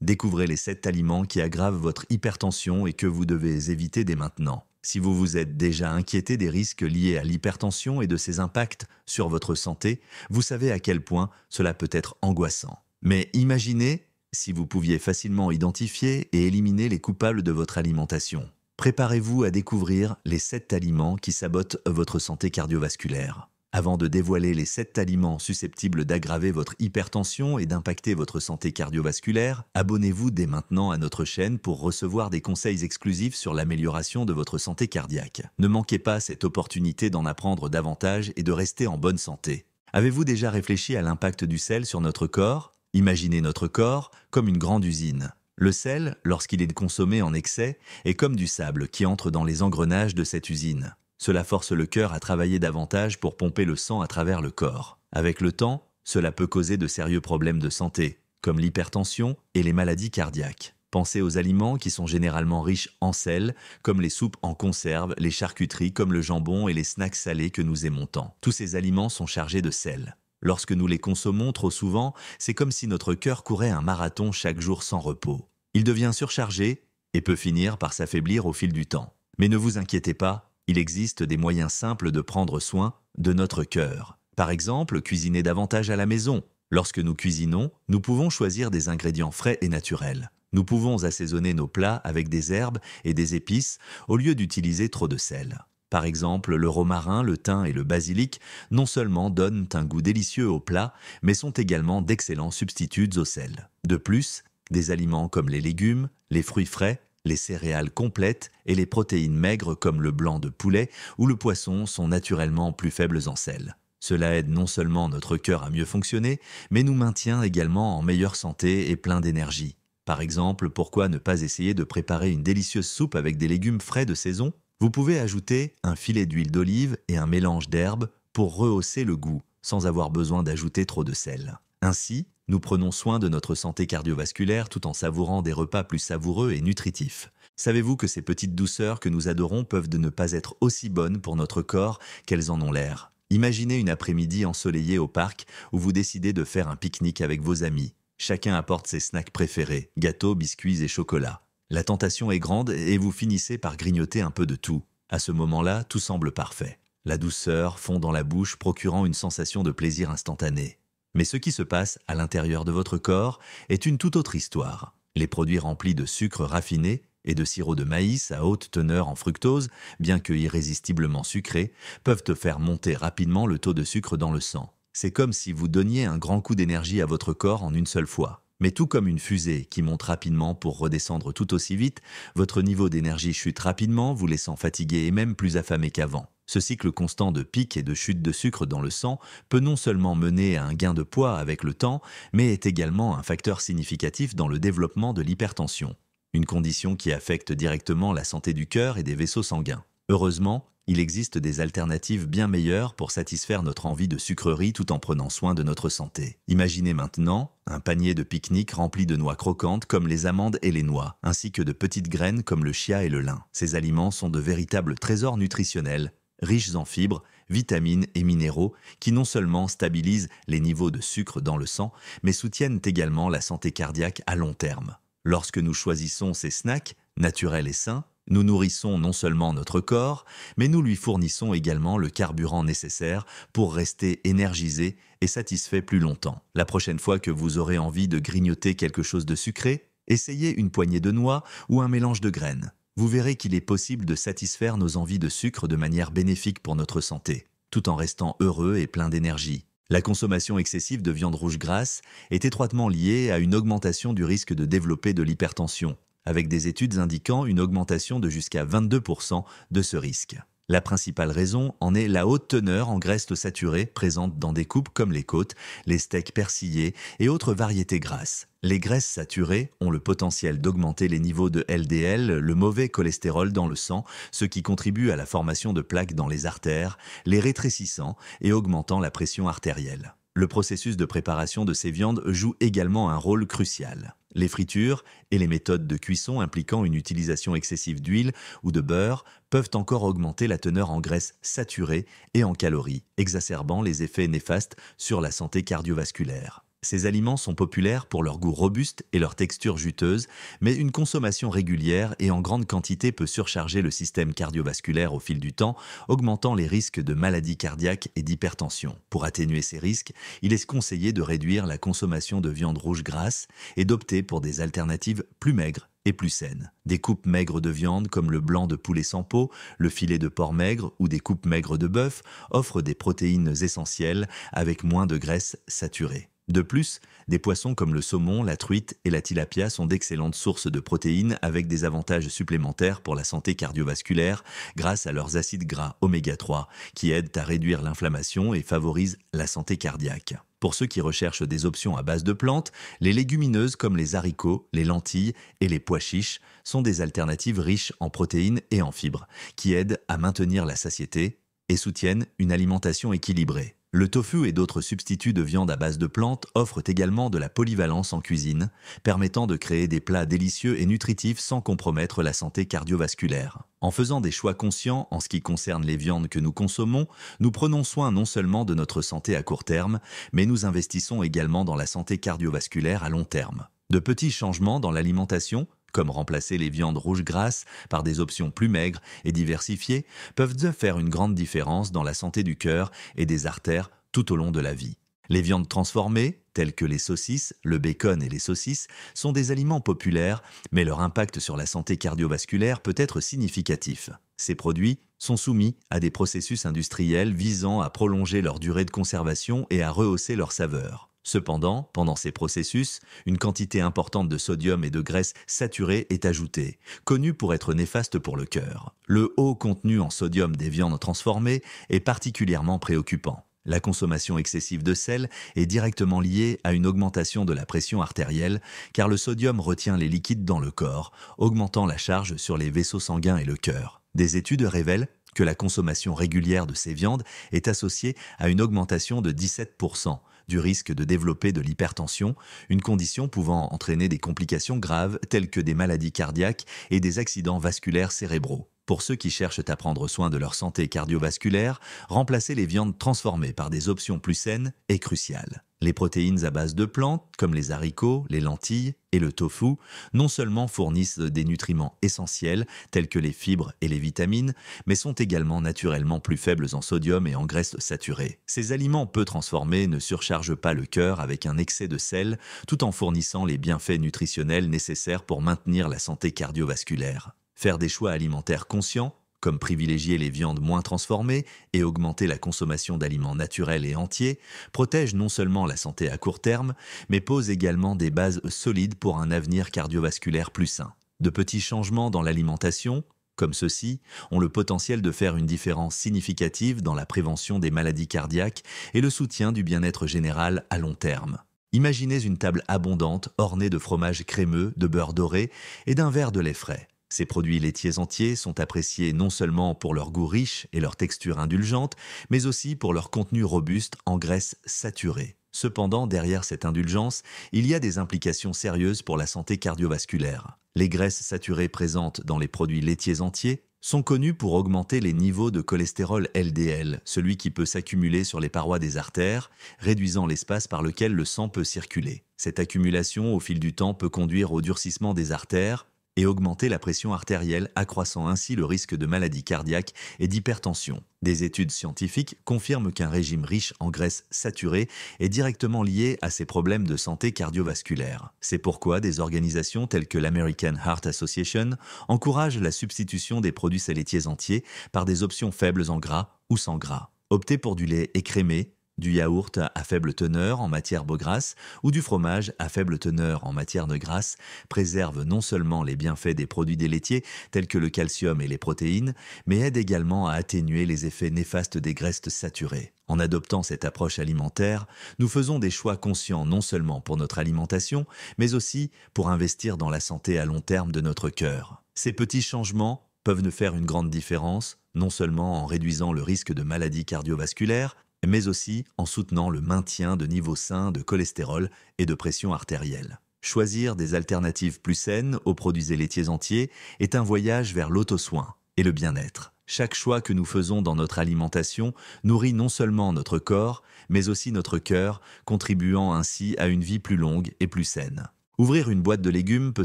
Découvrez les 7 aliments qui aggravent votre hypertension et que vous devez éviter dès maintenant. Si vous vous êtes déjà inquiété des risques liés à l'hypertension et de ses impacts sur votre santé, vous savez à quel point cela peut être angoissant. Mais imaginez si vous pouviez facilement identifier et éliminer les coupables de votre alimentation. Préparez-vous à découvrir les 7 aliments qui sabotent votre santé cardiovasculaire. Avant de dévoiler les 7 aliments susceptibles d'aggraver votre hypertension et d'impacter votre santé cardiovasculaire, abonnez-vous dès maintenant à notre chaîne pour recevoir des conseils exclusifs sur l'amélioration de votre santé cardiaque. Ne manquez pas cette opportunité d'en apprendre davantage et de rester en bonne santé. Avez-vous déjà réfléchi à l'impact du sel sur notre corps? Imaginez notre corps comme une grande usine. Le sel, lorsqu'il est consommé en excès, est comme du sable qui entre dans les engrenages de cette usine. Cela force le cœur à travailler davantage pour pomper le sang à travers le corps. Avec le temps, cela peut causer de sérieux problèmes de santé, comme l'hypertension et les maladies cardiaques. Pensez aux aliments qui sont généralement riches en sel, comme les soupes en conserve, les charcuteries comme le jambon et les snacks salés que nous aimons tant. Tous ces aliments sont chargés de sel. Lorsque nous les consommons trop souvent, c'est comme si notre cœur courait un marathon chaque jour sans repos. Il devient surchargé et peut finir par s'affaiblir au fil du temps. Mais ne vous inquiétez pas, il existe des moyens simples de prendre soin de notre cœur. Par exemple, cuisiner davantage à la maison. Lorsque nous cuisinons, nous pouvons choisir des ingrédients frais et naturels. Nous pouvons assaisonner nos plats avec des herbes et des épices au lieu d'utiliser trop de sel. Par exemple, le romarin, le thym et le basilic non seulement donnent un goût délicieux au plat, mais sont également d'excellents substituts au sel. De plus, des aliments comme les légumes, les fruits frais, les céréales complètes et les protéines maigres comme le blanc de poulet ou le poisson sont naturellement plus faibles en sel. Cela aide non seulement notre cœur à mieux fonctionner, mais nous maintient également en meilleure santé et plein d'énergie. Par exemple, pourquoi ne pas essayer de préparer une délicieuse soupe avec des légumes frais de saison? Vous pouvez ajouter un filet d'huile d'olive et un mélange d'herbes pour rehausser le goût, sans avoir besoin d'ajouter trop de sel. Ainsi, nous prenons soin de notre santé cardiovasculaire tout en savourant des repas plus savoureux et nutritifs. Savez-vous que ces petites douceurs que nous adorons peuvent ne pas être aussi bonnes pour notre corps qu'elles en ont l'air? Imaginez une après-midi ensoleillée au parc où vous décidez de faire un pique-nique avec vos amis. Chacun apporte ses snacks préférés, gâteaux, biscuits et chocolat. La tentation est grande et vous finissez par grignoter un peu de tout. À ce moment-là, tout semble parfait. La douceur fond dans la bouche, procurant une sensation de plaisir instantané. Mais ce qui se passe à l'intérieur de votre corps est une toute autre histoire. Les produits remplis de sucre raffiné et de sirop de maïs à haute teneur en fructose, bien que irrésistiblement sucrés, peuvent te faire monter rapidement le taux de sucre dans le sang. C'est comme si vous donniez un grand coup d'énergie à votre corps en une seule fois. Mais tout comme une fusée qui monte rapidement pour redescendre tout aussi vite, votre niveau d'énergie chute rapidement, vous laissant fatigué et même plus affamé qu'avant. Ce cycle constant de pics et de chutes de sucre dans le sang peut non seulement mener à un gain de poids avec le temps, mais est également un facteur significatif dans le développement de l'hypertension, une condition qui affecte directement la santé du cœur et des vaisseaux sanguins. Heureusement, il existe des alternatives bien meilleures pour satisfaire notre envie de sucreries tout en prenant soin de notre santé. Imaginez maintenant un panier de pique-nique rempli de noix croquantes comme les amandes et les noix, ainsi que de petites graines comme le chia et le lin. Ces aliments sont de véritables trésors nutritionnels, riches en fibres, vitamines et minéraux qui non seulement stabilisent les niveaux de sucre dans le sang, mais soutiennent également la santé cardiaque à long terme. Lorsque nous choisissons ces snacks, naturels et sains, nous nourrissons non seulement notre corps, mais nous lui fournissons également le carburant nécessaire pour rester énergisé et satisfait plus longtemps. La prochaine fois que vous aurez envie de grignoter quelque chose de sucré, essayez une poignée de noix ou un mélange de graines. Vous verrez qu'il est possible de satisfaire nos envies de sucre de manière bénéfique pour notre santé, tout en restant heureux et plein d'énergie. La consommation excessive de viande rouge grasse est étroitement liée à une augmentation du risque de développer de l'hypertension, avec des études indiquant une augmentation de jusqu'à 22% de ce risque. La principale raison en est la haute teneur en graisses saturées présente dans des coupes comme les côtes, les steaks persillés et autres variétés grasses. Les graisses saturées ont le potentiel d'augmenter les niveaux de LDL, le mauvais cholestérol dans le sang, ce qui contribue à la formation de plaques dans les artères, les rétrécissant et augmentant la pression artérielle. Le processus de préparation de ces viandes joue également un rôle crucial. Les fritures et les méthodes de cuisson impliquant une utilisation excessive d'huile ou de beurre peuvent encore augmenter la teneur en graisses saturées et en calories, exacerbant les effets néfastes sur la santé cardiovasculaire. Ces aliments sont populaires pour leur goût robuste et leur texture juteuse, mais une consommation régulière et en grande quantité peut surcharger le système cardiovasculaire au fil du temps, augmentant les risques de maladies cardiaques et d'hypertension. Pour atténuer ces risques, il est conseillé de réduire la consommation de viande rouge grasse et d'opter pour des alternatives plus maigres et plus saines. Des coupes maigres de viande comme le blanc de poulet sans peau, le filet de porc maigre ou des coupes maigres de bœuf offrent des protéines essentielles avec moins de graisses saturées. De plus, des poissons comme le saumon, la truite et la tilapia sont d'excellentes sources de protéines avec des avantages supplémentaires pour la santé cardiovasculaire grâce à leurs acides gras oméga 3 qui aident à réduire l'inflammation et favorisent la santé cardiaque. Pour ceux qui recherchent des options à base de plantes, les légumineuses comme les haricots, les lentilles et les pois chiches sont des alternatives riches en protéines et en fibres qui aident à maintenir la satiété et soutiennent une alimentation équilibrée. Le tofu et d'autres substituts de viande à base de plantes offrent également de la polyvalence en cuisine, permettant de créer des plats délicieux et nutritifs sans compromettre la santé cardiovasculaire. En faisant des choix conscients en ce qui concerne les viandes que nous consommons, nous prenons soin non seulement de notre santé à court terme, mais nous investissons également dans la santé cardiovasculaire à long terme. De petits changements dans l'alimentation, comme remplacer les viandes rouges grasses par des options plus maigres et diversifiées, peuvent faire une grande différence dans la santé du cœur et des artères tout au long de la vie. Les viandes transformées, telles que les saucisses, le bacon et les saucisses, sont des aliments populaires, mais leur impact sur la santé cardiovasculaire peut être significatif. Ces produits sont soumis à des processus industriels visant à prolonger leur durée de conservation et à rehausser leur saveur. Cependant, pendant ces processus, une quantité importante de sodium et de graisse saturée est ajoutée, connue pour être néfaste pour le cœur. Le haut contenu en sodium des viandes transformées est particulièrement préoccupant. La consommation excessive de sel est directement liée à une augmentation de la pression artérielle, car le sodium retient les liquides dans le corps, augmentant la charge sur les vaisseaux sanguins et le cœur. Des études révèlent que la consommation régulière de ces viandes est associée à une augmentation de 17% du risque de développer de l'hypertension, une condition pouvant entraîner des complications graves telles que des maladies cardiaques et des accidents vasculaires cérébraux. Pour ceux qui cherchent à prendre soin de leur santé cardiovasculaire, remplacer les viandes transformées par des options plus saines est crucial. Les protéines à base de plantes, comme les haricots, les lentilles et le tofu, non seulement fournissent des nutriments essentiels, tels que les fibres et les vitamines, mais sont également naturellement plus faibles en sodium et en graisses saturées. Ces aliments peu transformés ne surchargent pas le cœur avec un excès de sel, tout en fournissant les bienfaits nutritionnels nécessaires pour maintenir la santé cardiovasculaire. Faire des choix alimentaires conscients, comme privilégier les viandes moins transformées et augmenter la consommation d'aliments naturels et entiers, protège non seulement la santé à court terme, mais pose également des bases solides pour un avenir cardiovasculaire plus sain. De petits changements dans l'alimentation, comme ceux-ci, ont le potentiel de faire une différence significative dans la prévention des maladies cardiaques et le soutien du bien-être général à long terme. Imaginez une table abondante ornée de fromage crémeux, de beurre doré et d'un verre de lait frais. Ces produits laitiers entiers sont appréciés non seulement pour leur goût riche et leur texture indulgente, mais aussi pour leur contenu robuste en graisses saturées. Cependant, derrière cette indulgence, il y a des implications sérieuses pour la santé cardiovasculaire. Les graisses saturées présentes dans les produits laitiers entiers sont connues pour augmenter les niveaux de cholestérol LDL, celui qui peut s'accumuler sur les parois des artères, réduisant l'espace par lequel le sang peut circuler. Cette accumulation, au fil du temps, peut conduire au durcissement des artères, et augmenter la pression artérielle, accroissant ainsi le risque de maladies cardiaques et d'hypertension. Des études scientifiques confirment qu'un régime riche en graisses saturées est directement lié à ces problèmes de santé cardiovasculaire. C'est pourquoi des organisations telles que l'American Heart Association encouragent la substitution des produits laitiers entiers par des options faibles en gras ou sans gras. Optez pour du lait écrémé, du yaourt à faible teneur en matière grasse ou du fromage à faible teneur en matière de grasse préserve non seulement les bienfaits des produits laitiers tels que le calcium et les protéines, mais aide également à atténuer les effets néfastes des graisses saturées. En adoptant cette approche alimentaire, nous faisons des choix conscients non seulement pour notre alimentation, mais aussi pour investir dans la santé à long terme de notre cœur. Ces petits changements peuvent nous faire une grande différence, non seulement en réduisant le risque de maladies cardiovasculaires, mais aussi en soutenant le maintien de niveaux sains de cholestérol et de pression artérielle. Choisir des alternatives plus saines aux produits laitiers entiers est un voyage vers l'auto-soin et le bien-être. Chaque choix que nous faisons dans notre alimentation nourrit non seulement notre corps, mais aussi notre cœur, contribuant ainsi à une vie plus longue et plus saine. Ouvrir une boîte de légumes peut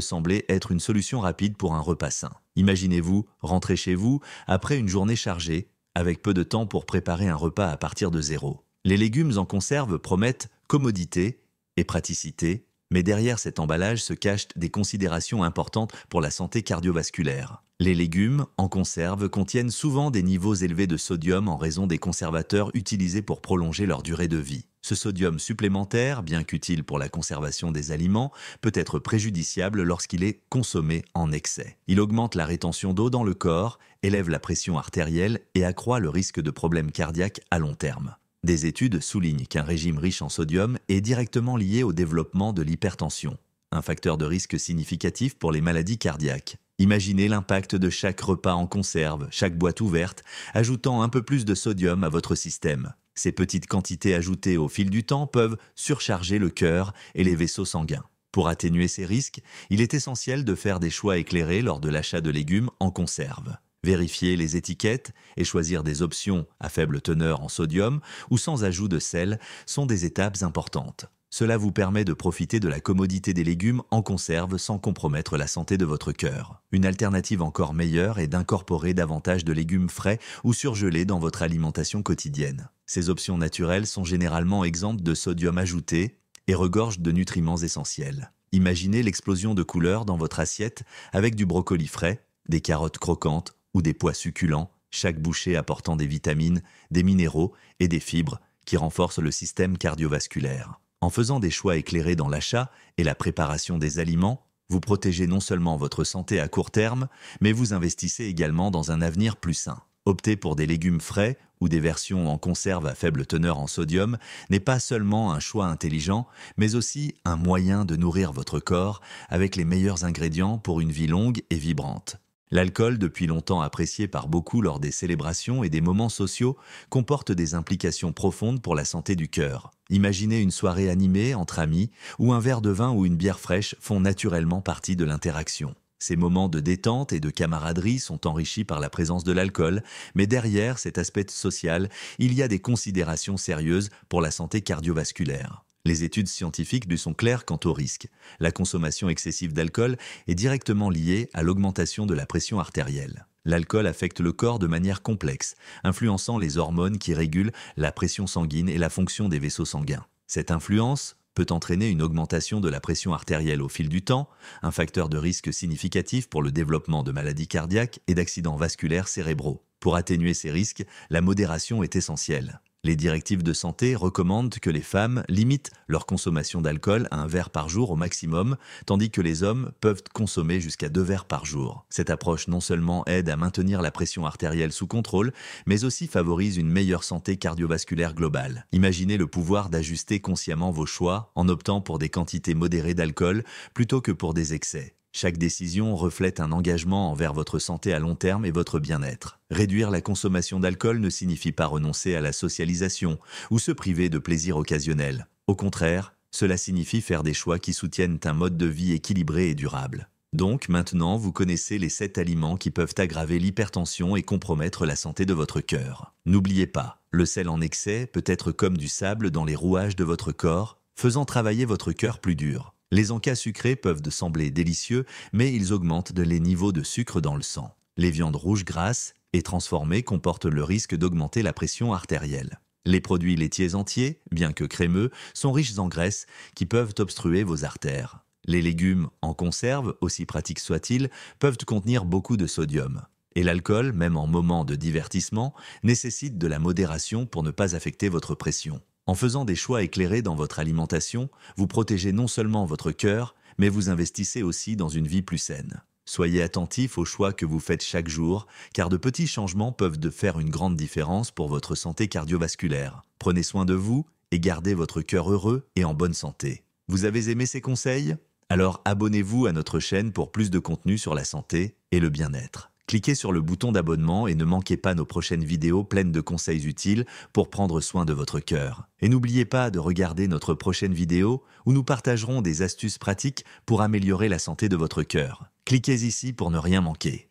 sembler être une solution rapide pour un repas sain. Imaginez-vous rentrer chez vous après une journée chargée, avec peu de temps pour préparer un repas à partir de zéro. Les légumes en conserve promettent commodité et praticité, mais derrière cet emballage se cachent des considérations importantes pour la santé cardiovasculaire. Les légumes en conserve contiennent souvent des niveaux élevés de sodium en raison des conservateurs utilisés pour prolonger leur durée de vie. Ce sodium supplémentaire, bien qu'utile pour la conservation des aliments, peut être préjudiciable lorsqu'il est consommé en excès. Il augmente la rétention d'eau dans le corps, élève la pression artérielle et accroît le risque de problèmes cardiaques à long terme. Des études soulignent qu'un régime riche en sodium est directement lié au développement de l'hypertension, un facteur de risque significatif pour les maladies cardiaques. Imaginez l'impact de chaque repas en conserve, chaque boîte ouverte, ajoutant un peu plus de sodium à votre système. Ces petites quantités ajoutées au fil du temps peuvent surcharger le cœur et les vaisseaux sanguins. Pour atténuer ces risques, il est essentiel de faire des choix éclairés lors de l'achat de légumes en conserve. Vérifier les étiquettes et choisir des options à faible teneur en sodium ou sans ajout de sel sont des étapes importantes. Cela vous permet de profiter de la commodité des légumes en conserve sans compromettre la santé de votre cœur. Une alternative encore meilleure est d'incorporer davantage de légumes frais ou surgelés dans votre alimentation quotidienne. Ces options naturelles sont généralement exemptes de sodium ajouté et regorgent de nutriments essentiels. Imaginez l'explosion de couleurs dans votre assiette avec du brocoli frais, des carottes croquantes ou des pois succulents, chaque bouchée apportant des vitamines, des minéraux et des fibres qui renforcent le système cardiovasculaire. En faisant des choix éclairés dans l'achat et la préparation des aliments, vous protégez non seulement votre santé à court terme, mais vous investissez également dans un avenir plus sain. Opter pour des légumes frais ou des versions en conserve à faible teneur en sodium n'est pas seulement un choix intelligent, mais aussi un moyen de nourrir votre corps avec les meilleurs ingrédients pour une vie longue et vibrante. L'alcool, depuis longtemps apprécié par beaucoup lors des célébrations et des moments sociaux, comporte des implications profondes pour la santé du cœur. Imaginez une soirée animée entre amis où un verre de vin ou une bière fraîche font naturellement partie de l'interaction. Ces moments de détente et de camaraderie sont enrichis par la présence de l'alcool, mais derrière cet aspect social, il y a des considérations sérieuses pour la santé cardiovasculaire. Les études scientifiques lui sont claires quant au risque. La consommation excessive d'alcool est directement liée à l'augmentation de la pression artérielle. L'alcool affecte le corps de manière complexe, influençant les hormones qui régulent la pression sanguine et la fonction des vaisseaux sanguins. Cette influence peut entraîner une augmentation de la pression artérielle au fil du temps, un facteur de risque significatif pour le développement de maladies cardiaques et d'accidents vasculaires cérébraux. Pour atténuer ces risques, la modération est essentielle. Les directives de santé recommandent que les femmes limitent leur consommation d'alcool à 1 verre par jour au maximum, tandis que les hommes peuvent consommer jusqu'à 2 verres par jour. Cette approche non seulement aide à maintenir la pression artérielle sous contrôle, mais aussi favorise une meilleure santé cardiovasculaire globale. Imaginez le pouvoir d'ajuster consciemment vos choix en optant pour des quantités modérées d'alcool plutôt que pour des excès. Chaque décision reflète un engagement envers votre santé à long terme et votre bien-être. Réduire la consommation d'alcool ne signifie pas renoncer à la socialisation ou se priver de plaisirs occasionnels. Au contraire, cela signifie faire des choix qui soutiennent un mode de vie équilibré et durable. Donc maintenant, vous connaissez les 7 aliments qui peuvent aggraver l'hypertension et compromettre la santé de votre cœur. N'oubliez pas, le sel en excès peut être comme du sable dans les rouages de votre corps, faisant travailler votre cœur plus dur. Les encas sucrés peuvent sembler délicieux, mais ils augmentent les niveaux de sucre dans le sang. Les viandes rouges grasses et transformées comportent le risque d'augmenter la pression artérielle. Les produits laitiers entiers, bien que crémeux, sont riches en graisses qui peuvent obstruer vos artères. Les légumes en conserve, aussi pratiques soient-ils, peuvent contenir beaucoup de sodium. Et l'alcool, même en moment de divertissement, nécessite de la modération pour ne pas affecter votre pression. En faisant des choix éclairés dans votre alimentation, vous protégez non seulement votre cœur, mais vous investissez aussi dans une vie plus saine. Soyez attentifs aux choix que vous faites chaque jour, car de petits changements peuvent faire une grande différence pour votre santé cardiovasculaire. Prenez soin de vous et gardez votre cœur heureux et en bonne santé. Vous avez aimé ces conseils? Alors abonnez-vous à notre chaîne pour plus de contenu sur la santé et le bien-être. Cliquez sur le bouton d'abonnement et ne manquez pas nos prochaines vidéos pleines de conseils utiles pour prendre soin de votre cœur. Et n'oubliez pas de regarder notre prochaine vidéo où nous partagerons des astuces pratiques pour améliorer la santé de votre cœur. Cliquez ici pour ne rien manquer.